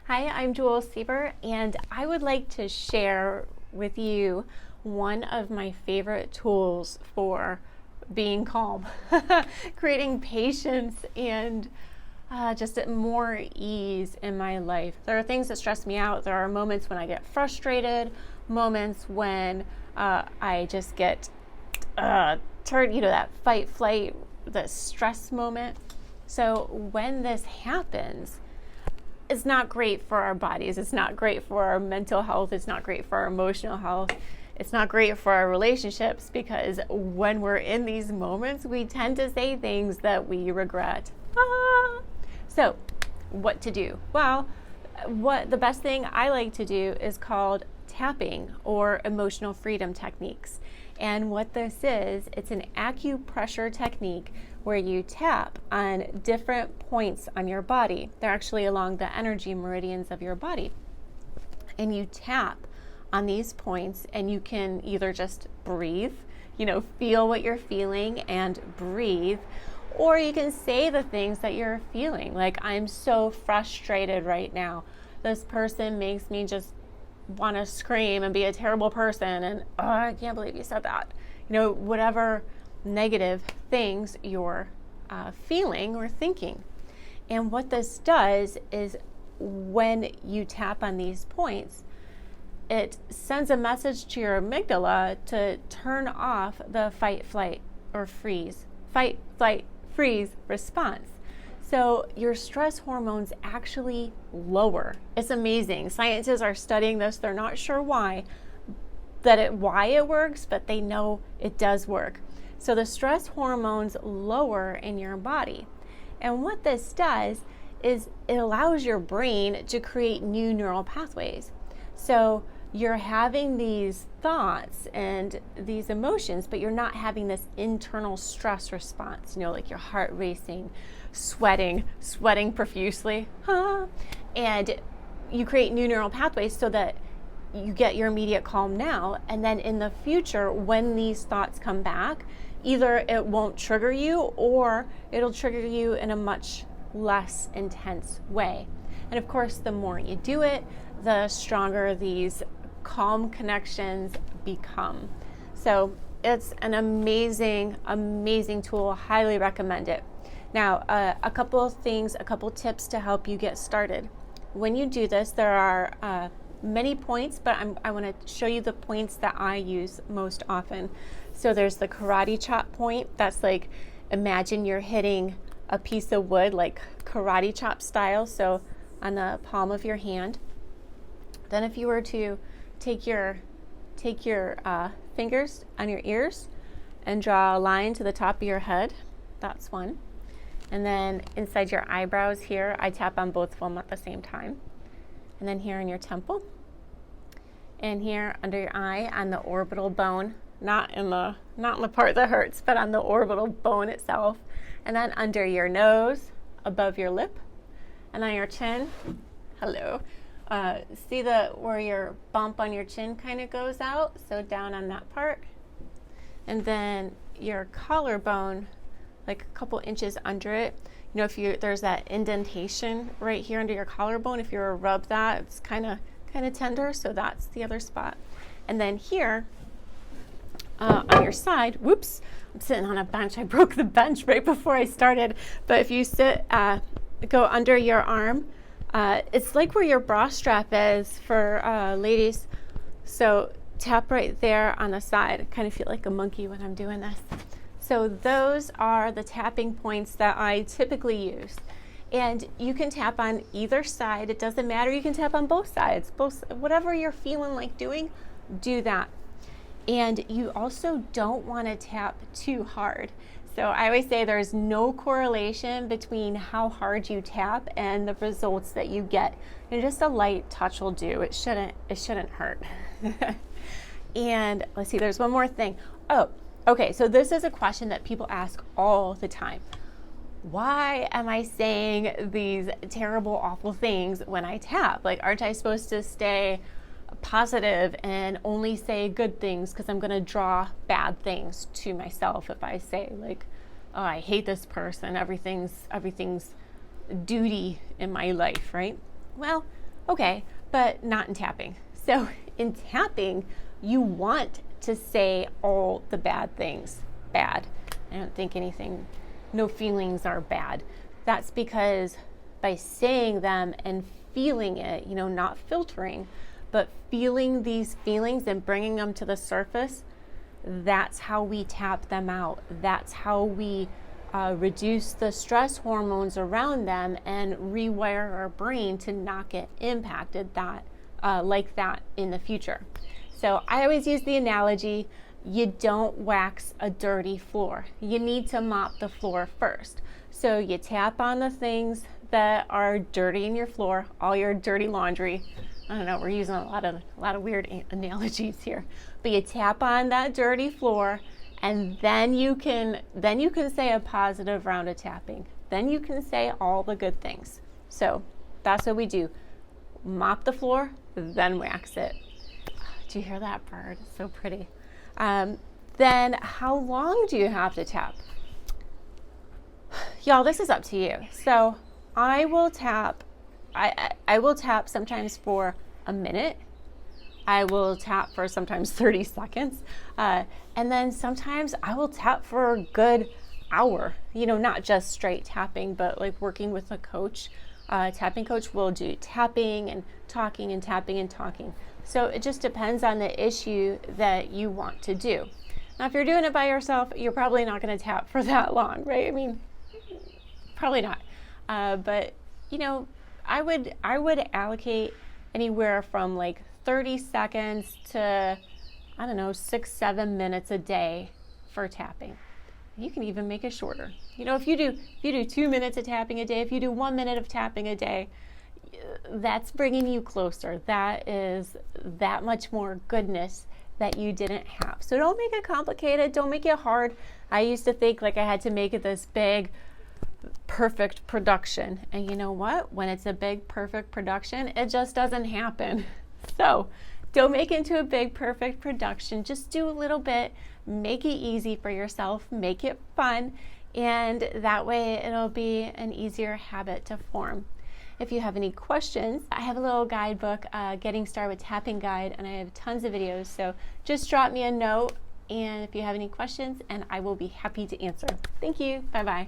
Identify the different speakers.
Speaker 1: Hi, I'm Jewel Sieber, and I would like to share with you one of my favorite tools for being calm, creating patience, and just more ease in my life. There are things that stress me out. There are moments when I get frustrated, moments when I just get turned, that fight, flight, the stress moment. So when this happens, it's not great for our bodies. It's not great for our mental health. It's not great for our emotional health. It's not great for our relationships, because when we're in these moments, we tend to say things that we regret. So what to do? Well, the best thing I like to do is called tapping or emotional freedom techniques. And what this is, it's an acupressure technique where you tap on different points on your body. They're actually along the energy meridians of your body. And you tap on these points, and you can either just breathe, feel what you're feeling and breathe, or you can say the things that you're feeling. Like, I'm so frustrated right now. This person makes me just want to scream and be a terrible person, and I can't believe you said that. Whatever negative things you're feeling or thinking. And what this does is, when you tap on these points, it sends a message to your amygdala to turn off the fight, flight, freeze response. So your stress hormones actually lower. It's amazing. Scientists are studying this. They're not sure why it works, but they know it does work. So the stress hormones lower in your body. And what this does is it allows your brain to create new neural pathways. So you're having these thoughts and these emotions, but you're not having this internal stress response, like your heart racing, sweating profusely, and you create new neural pathways so that you get your immediate calm now, and then in the future, when these thoughts come back, either it won't trigger you or it'll trigger you in a much less intense way. And of course, the more you do it, the stronger these calm connections become. So it's an amazing tool. Highly recommend it. Now, a couple tips to help you get started. When you do this, there are many points, but I want to show you the points that I use most often. So there's the karate chop point. That's like, imagine you're hitting a piece of wood, like karate chop style, so on the palm of your hand. Then if you were to take your fingers on your ears and draw a line to the top of your head, that's one. And then inside your eyebrows here, I tap on both of them at the same time. And then here in your temple. And here under your eye on the orbital bone, not in the part that hurts, but on the orbital bone itself. And then under your nose, above your lip, and on your chin. Hello. See where your bump on your chin kind of goes out? So down on that part. And then your collarbone, like a couple inches under it. There's that indentation right here under your collarbone. If you were to rub that, it's kind of tender. So that's the other spot. And then here on your side, whoops, I'm sitting on a bench. I broke the bench right before I started. But if you go under your arm, it's like where your bra strap is for ladies. So tap right there on the side. I kind of feel like a monkey when I'm doing this. So those are the tapping points that I typically use. And you can tap on either side. It doesn't matter. You can tap on both sides. Whatever you're feeling like doing, do that. And you also don't want to tap too hard. So I always say there's no correlation between how hard you tap and the results that you get. Just a light touch will do. It shouldn't hurt. And let's see, there's one more thing. Oh, okay, so this is a question that people ask all the time. Why am I saying these terrible, awful things when I tap? Like, aren't I supposed to stay positive and only say good things, because I'm going to draw bad things to myself if I say, like, oh, I hate this person, everything's duty in my life, right? Well, Okay, but not in tapping. So in tapping, you want to say all the bad things bad. I don't think no feelings are bad. That's because by saying them and feeling it, not filtering, but feeling these feelings and bringing them to the surface, that's how we tap them out. That's how we reduce the stress hormones around them and rewire our brain to not get impacted like that in the future. So I always use the analogy, you don't wax a dirty floor. You need to mop the floor first. So you tap on the things that are dirty in your floor, all your dirty laundry. I don't know, we're using a lot of weird analogies here. But you tap on that dirty floor, and then you can say a positive round of tapping. Then you can say all the good things. So that's what we do. Mop the floor, then wax it. Do you hear that bird? It's so pretty. Then how long do you have to tap? Y'all, this is up to you. So I will tap sometimes for a minute. I will tap for sometimes 30 seconds. And then sometimes I will tap for a good hour. Not just straight tapping, but like working with a coach. Tapping coach will do tapping and talking and tapping and talking. So it just depends on the issue that you want to do. Now, if you're doing it by yourself, you're probably not going to tap for that long, right? I mean, probably not. But I would allocate anywhere from like 30 seconds to, 6-7 minutes a day for tapping. You can even make it shorter. If you do 2 minutes of tapping a day, if you do 1 minute of tapping a day, that's bringing you closer. That is that much more goodness that you didn't have. So don't make it complicated. Don't make it hard. I used to think like I had to make it this big, perfect production. And you know what? When it's a big, perfect production, it just doesn't happen. So don't make it into a big, perfect production. Just do a little bit. Make it easy for yourself. Make it fun. And that way it'll be an easier habit to form. If you have any questions, I have a little guidebook, Getting Started with Tapping Guide, and I have tons of videos. So just drop me a note, and if you have any questions, and I will be happy to answer. Thank you. Bye-bye.